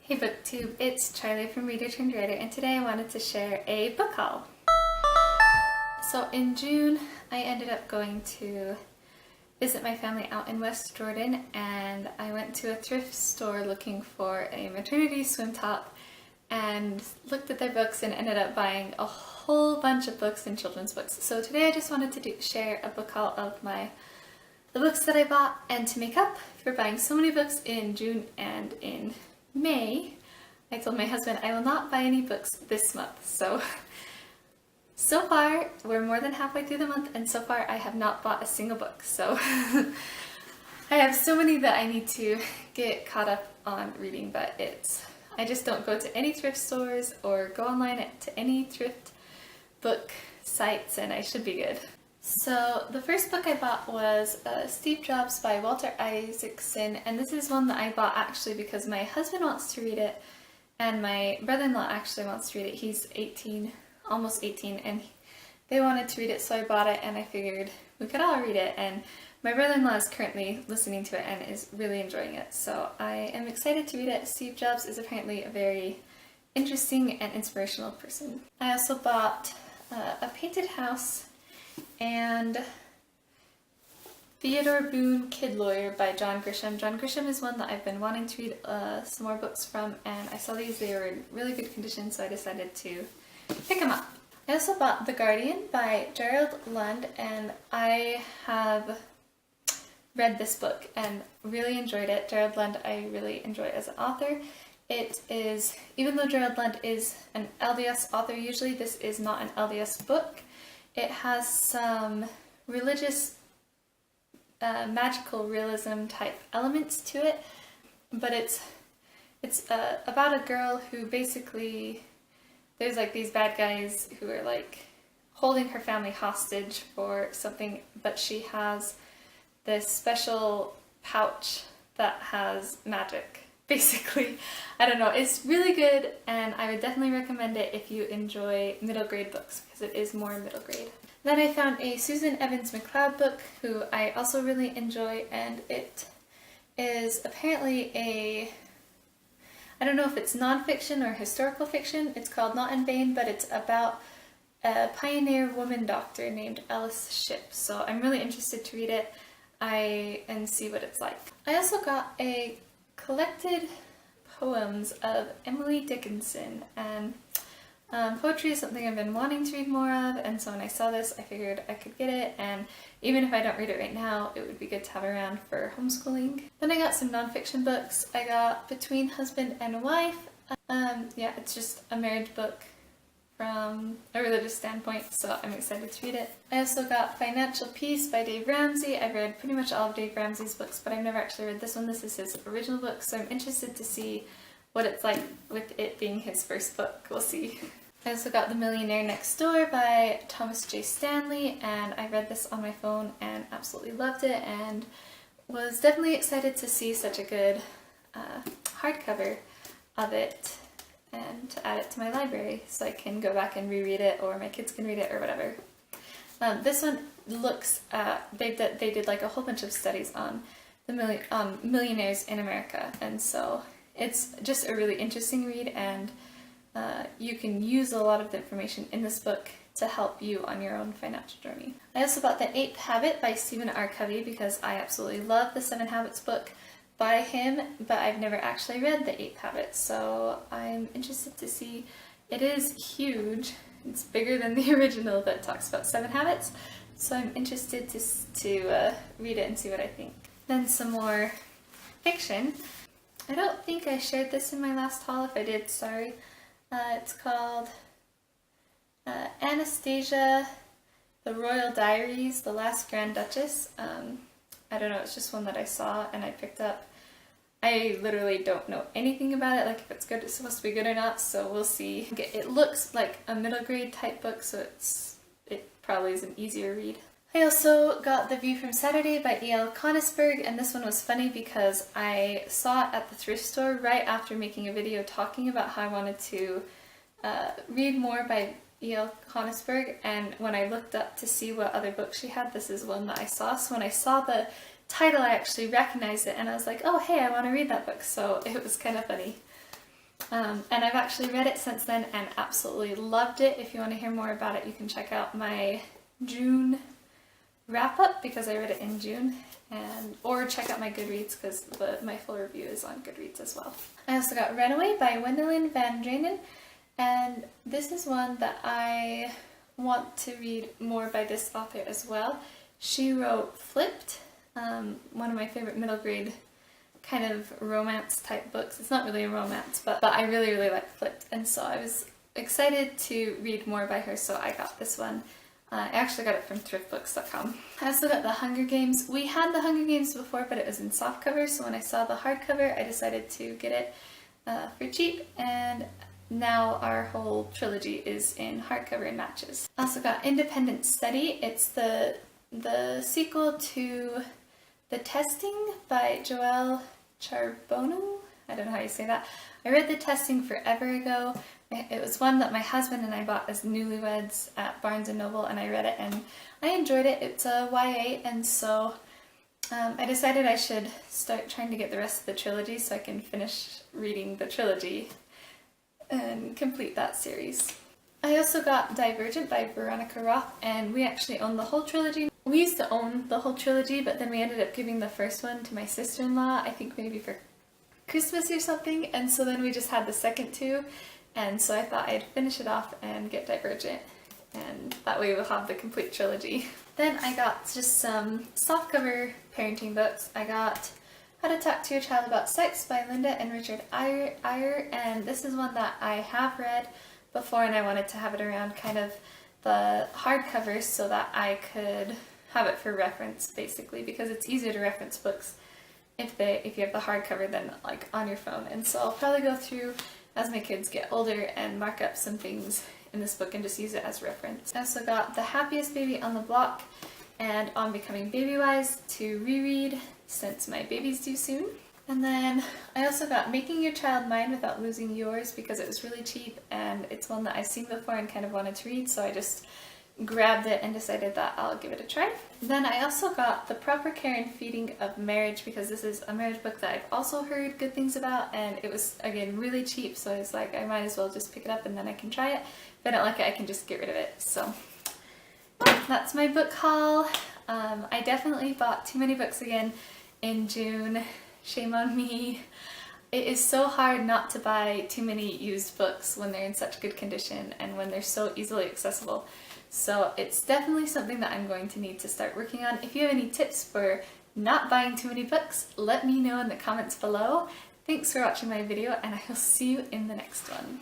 Hey BookTube, it's Charlie from Reader Turned Writer, and today I wanted to share a book haul. So in June, I ended up going to visit my family out in West Jordan, and I went to a thrift store looking for a maternity swim top and looked at their books and ended up buying a whole bunch of books and children's books. So today I just wanted to share a book haul of the books that I bought, and to make up for buying so many books in June and in May, I told my husband I will not buy any books this month. So far we're more than halfway through the month, and so far I have not bought a single book. So I have so many that I need to get caught up on reading, but I just don't go to any thrift stores or go online to any thrift book sites, and I should be good. So the first book I bought was Steve Jobs by Walter Isaacson, and this is one that I bought actually because my husband wants to read it and my brother-in-law actually wants to read it. He's 18, almost 18, and they wanted to read it, so I bought it and I figured we could all read it, and my brother-in-law is currently listening to it and is really enjoying it, so I am excited to read it. Steve Jobs is apparently a very interesting and inspirational person. I also bought A Painted House and Theodore, Boone, Kid Lawyer by John Grisham. John Grisham is one that I've been wanting to read some more books from, and I saw these, they were in really good condition, so I decided to pick them up. I also bought The Guardian by Gerald, Lund, and I have read this book and really enjoyed it. Gerald Lund I really enjoy as an author. It is, even though Gerald Lund is an LDS author usually, this is not an LDS book. It has some religious, magical realism type elements to it, but it's about a girl who basically, there's like these bad guys who are like holding her family hostage for something, but she has this special pouch that has magic. Basically, I don't know, it's really good, and I would definitely recommend it if you enjoy middle grade books, because it is more middle grade. Then I found a Susan Evans McCloud book, who I also really enjoy, and it is apparently I don't know if it's nonfiction or historical fiction. It's called Not in Vain, but it's about a pioneer woman doctor named Alice Shipp, so I'm really interested to read it and see what it's like. I also got a collected poems of Emily Dickinson, and poetry is something I've been wanting to read more of, and so when I saw this I figured I could get it, and even if I don't read it right now, it would be good to have around for homeschooling. Then I got some nonfiction books. I got Between Husband and Wife. Yeah, it's just a marriage book from a religious standpoint, so I'm excited to read it. I also got Financial Peace by Dave Ramsey. I've read pretty much all of Dave Ramsey's books, but I've never actually read this one. This is his original book, so I'm interested to see what it's like with it being his first book. We'll see. I also got The Millionaire Next Door by Thomas J. Stanley, and I read this on my phone and absolutely loved it, and was definitely excited to see such a good hardcover of it, and to add it to my library so I can go back and reread it, or my kids can read it, or whatever. This one looks at, they did like a whole bunch of studies on millionaires in America, and so it's just a really interesting read, and you can use a lot of the information in this book to help you on your own financial journey. I also bought The 8th Habit by Stephen R. Covey because I absolutely love the 7 Habits book by him, but I've never actually read The 8th Habit, so I'm interested to see. It is huge. It's bigger than the original that talks about 7 habits, so I'm interested to read it and see what I think. Then some more fiction. I don't think I shared this in my last haul. If I did, sorry. It's called Anastasia, The Royal Diaries, The Last Grand Duchess. I don't know, it's just one that I saw and I picked up. I literally don't know anything about it, like if it's good, it's supposed to be good or not, so we'll see. It looks like a middle grade type book, so it probably is an easier read. I also got The View from Saturday by E.L. Konisburg, and this one was funny because I saw it at the thrift store right after making a video talking about how I wanted to read more by E.L. Konisberg, and when I looked up to see what other books she had, this is one that I saw. So when I saw the title, I actually recognized it, and I was like, oh hey, I want to read that book, so it was kind of funny. And I've actually read it since then and absolutely loved it. If you want to hear more about it, you can check out my June wrap-up because I read it in June, or check out my Goodreads because my full review is on Goodreads as well. I also got Runaway by Wendelin van Draanen, and this is one that I want to read more by this author as well. She wrote Flipped, one of my favorite middle grade kind of romance type books. It's not really a romance, but I really, really like Flipped, and so I was excited to read more by her, so I got this one. I actually got it from thriftbooks.com. I also got The Hunger Games. We had The Hunger Games before, but it was in softcover, so when I saw the hardcover, I decided to get it for cheap, and now our whole trilogy is in hardcover and matches. I also got Independent Study. It's the sequel to The Testing by Joelle Charbonneau. I don't know how you say that. I read The Testing forever ago. It was one that my husband and I bought as newlyweds at Barnes & Noble, and I read it and I enjoyed it. It's a YA, and so I decided I should start trying to get the rest of the trilogy so I can finish reading the trilogy and complete that series. I also got Divergent by Veronica Roth, and we actually own the whole trilogy. We used to own the whole trilogy, but then we ended up giving the first one to my sister-in-law, I think maybe for Christmas or something, and so then we just had the second two. And so I thought I'd finish it off and get Divergent, and that way we'll have the complete trilogy. Then I got just some softcover parenting books. I got How to Talk to Your Child About Sex by Linda and Richard Eyre, and this is one that I have read before and I wanted to have it around kind of the hardcover so that I could have it for reference, basically, because it's easier to reference books if you have the hardcover than like on your phone. And so I'll probably go through as my kids get older and mark up some things in this book and just use it as reference. I also got The Happiest Baby on the Block and On Becoming Baby-Wise to reread since my baby's due soon. And then I also got Making Your Child Mine Without Losing Yours because it was really cheap, and it's one that I've seen before and kind of wanted to read, so I just grabbed it and decided that I'll give it a try. Then I also got The Proper Care and Feeding of Marriage because this is a marriage book that I've also heard good things about, and it was, again, really cheap, so I was like, I might as well just pick it up and then I can try it. If I don't like it, I can just get rid of it. So that's my book haul. I definitely bought too many books again in June. Shame on me. It is so hard not to buy too many used books when they're in such good condition and when they're so easily accessible. So it's definitely something that I'm going to need to start working on. If you have any tips for not buying too many books, let me know in the comments below. Thanks for watching my video, and I will see you in the next one.